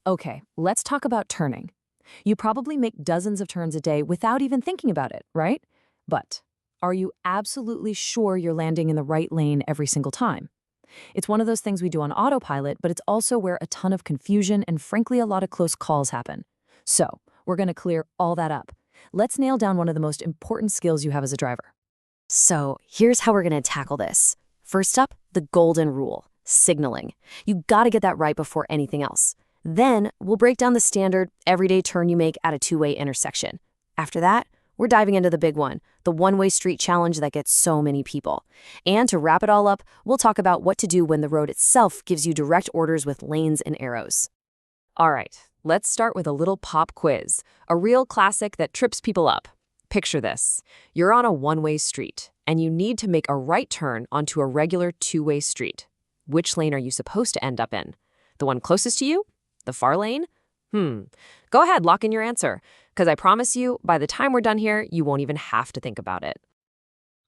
Okay, let's talk about turning. You probably make dozens of turns a day without even thinking about it, right? But are you absolutely sure you're landing in the right lane every single time? It's one of those things we do on autopilot, but it's also where a ton of confusion and frankly a lot of close calls happen. So, we're going to clear all that up. Let's nail down one of the most important skills you have as a driver. So here's how we're going to tackle this. First up, the golden rule, signaling. You got to get that right before anything else. Then we'll break down the standard everyday turn you make at a two-way intersection. After that, we're diving into the big one, the one-way street challenge that gets so many people. And to wrap it all up, we'll talk about what to do when the road itself gives you direct orders with lanes and arrows. All right, let's start with a little pop quiz, a real classic that trips people up. Picture this. You're on a one-way street, and you need to make a right turn onto a regular two-way street. Which lane are you supposed to end up in? The one closest to you? The far lane? Go ahead, lock in your answer, because I promise you, by the time we're done here, you won't even have to think about it.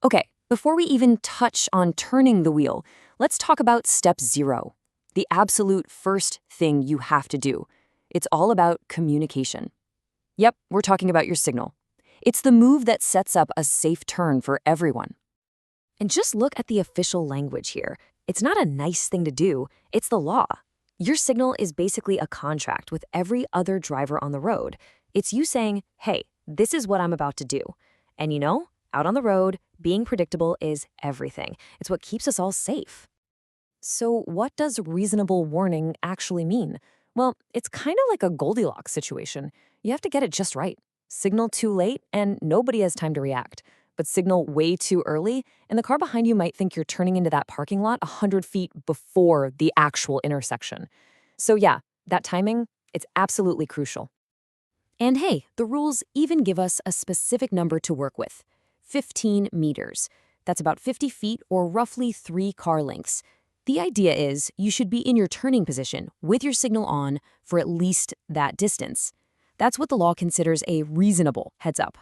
Okay, before we even touch on turning the wheel, let's talk about step 0, the absolute first thing you have to do. It's all about communication. Yep, we're talking about your signal. It's the move that sets up a safe turn for everyone. And just look at the official language here. It's not a nice thing to do, it's the law. Your signal is basically a contract with every other driver on the road. It's you saying, hey, this is what I'm about to do. And you know, out on the road, being predictable is everything. It's what keeps us all safe. So what does reasonable warning actually mean? Well, it's kind of like a Goldilocks situation. You have to get it just right. Signal too late, and nobody has time to react. But signal way too early, and the car behind you might think you're turning into that parking lot 100 feet before the actual intersection. So yeah, that timing, it's absolutely crucial. And hey, the rules even give us a specific number to work with. 15 meters. That's about 50 feet or roughly 3 car lengths. The idea is you should be in your turning position with your signal on for at least that distance. That's what the law considers a reasonable heads up.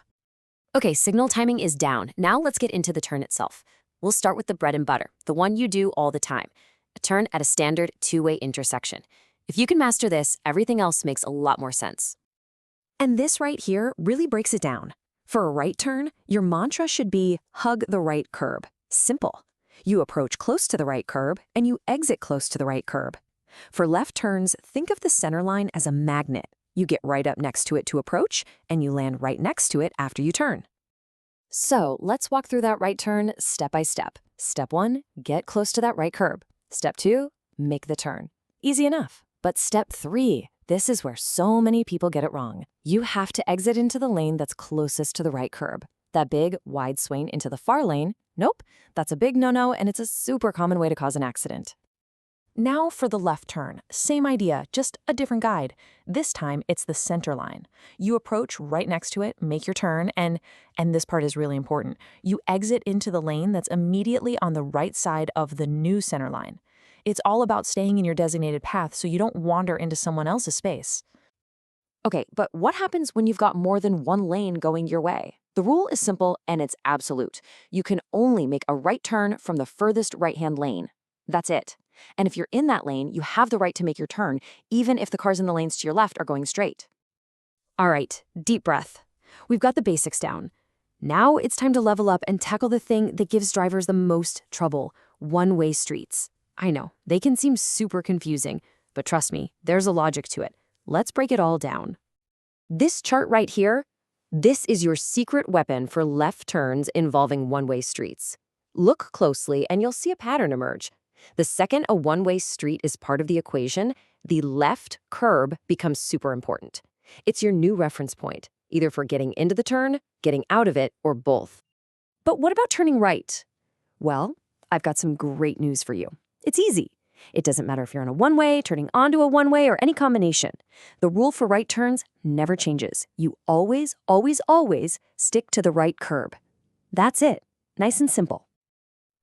Okay, signal timing is down. Now let's get into the turn itself. We'll start with the bread and butter, the one you do all the time. A turn at a standard two-way intersection. If you can master this, everything else makes a lot more sense. And this right here really breaks it down. For a right turn, your mantra should be hug the right curb. Simple. You approach close to the right curb and you exit close to the right curb. For left turns, think of the center line as a magnet. You get right up next to it to approach, and you land right next to it after you turn. So let's walk through that right turn step by step. Step 1, get close to that right curb. Step 2, make the turn. Easy enough. But step 3, this is where so many people get it wrong. You have to exit into the lane that's closest to the right curb. That big, wide swing into the far lane, nope, that's a big no-no, and it's a super common way to cause an accident. Now for the left turn. Same idea, just a different guide. This time, it's the center line. You approach right next to it, make your turn, and this part is really important. You exit into the lane that's immediately on the right side of the new center line. It's all about staying in your designated path so you don't wander into someone else's space. Okay, but what happens when you've got more than one lane going your way? The rule is simple and it's absolute. You can only make a right turn from the furthest right-hand lane. That's it. And if you're in that lane, you have the right to make your turn, even if the cars in the lanes to your left are going straight. All right, deep breath. We've got the basics down. Now it's time to level up and tackle the thing that gives drivers the most trouble, one-way streets. I know, they can seem super confusing, but trust me, there's a logic to it. Let's break it all down. This chart right here, this is your secret weapon for left turns involving one-way streets. Look closely and you'll see a pattern emerge. The second a one-way street is part of the equation, the left curb becomes super important. It's your new reference point, either for getting into the turn, getting out of it, or both. But what about turning right? Well, I've got some great news for you. It's easy. It doesn't matter if you're on a one-way, turning onto a one-way, or any combination. The rule for right turns never changes. You always, always, always stick to the right curb. That's it. Nice and simple.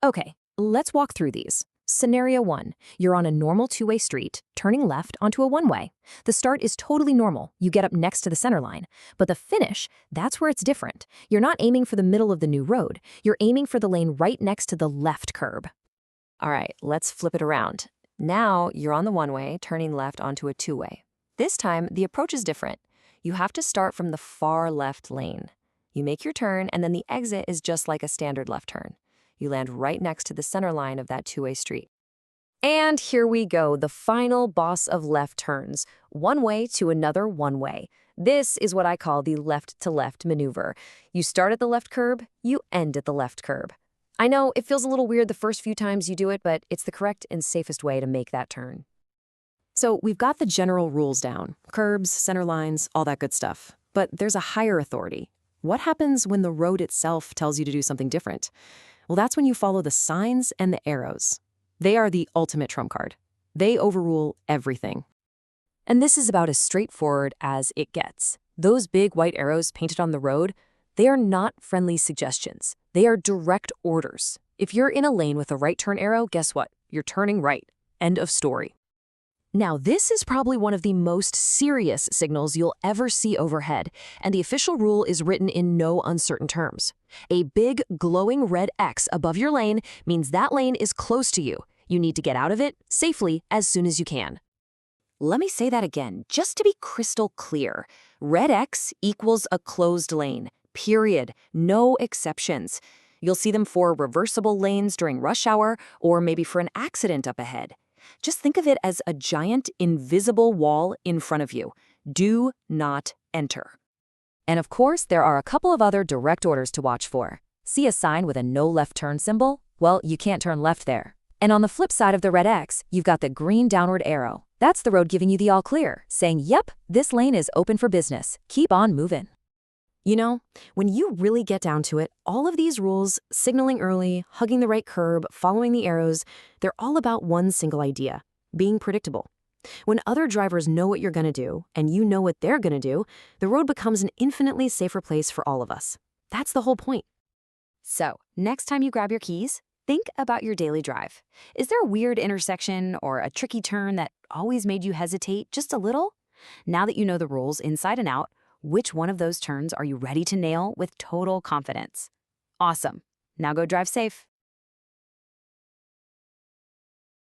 Okay, let's walk through these. Scenario 1, you're on a normal two-way street, turning left onto a one-way. The start is totally normal. You get up next to the center line. But the finish, that's where it's different. You're not aiming for the middle of the new road. You're aiming for the lane right next to the left curb. All right, let's flip it around. Now you're on the one-way, turning left onto a two-way. This time, the approach is different. You have to start from the far left lane. You make your turn, and then the exit is just like a standard left turn. You land right next to the center line of that two-way street. And here we go, the final boss of left turns, one way to another one way. This is what I call the left-to-left maneuver. You start at the left curb, you end at the left curb. I know it feels a little weird the first few times you do it, but it's the correct and safest way to make that turn. So we've got the general rules down, curbs, center lines, all that good stuff. But there's a higher authority. What happens when the road itself tells you to do something different? Well, that's when you follow the signs and the arrows. They are the ultimate trump card. They overrule everything. And this is about as straightforward as it gets. Those big white arrows painted on the road, they are not friendly suggestions. They are direct orders. If you're in a lane with a right turn arrow, guess what? You're turning right. End of story. Now, this is probably one of the most serious signals you'll ever see overhead, and the official rule is written in no uncertain terms. A big, glowing red X above your lane means that lane is close to you. You need to get out of it safely as soon as you can. Let me say that again, just to be crystal clear. Red X equals a closed lane, period. No exceptions. You'll see them for reversible lanes during rush hour or maybe for an accident up ahead. Just think of it as a giant, invisible wall in front of you. Do not enter. And of course, there are a couple of other direct orders to watch for. See a sign with a no left turn symbol? Well, you can't turn left there. And on the flip side of the red X, you've got the green downward arrow. That's the road giving you the all clear, saying, yep, this lane is open for business. Keep on moving. You know, when you really get down to it, all of these rules, signaling early, hugging the right curb, following the arrows, they're all about one single idea, being predictable. When other drivers know what you're going to do, and you know what they're going to do, the road becomes an infinitely safer place for all of us. That's the whole point. So, next time you grab your keys, think about your daily drive. Is there a weird intersection or a tricky turn that always made you hesitate just a little? Now that you know the rules inside and out, which one of those turns are you ready to nail with total confidence? Awesome. Now go drive safe.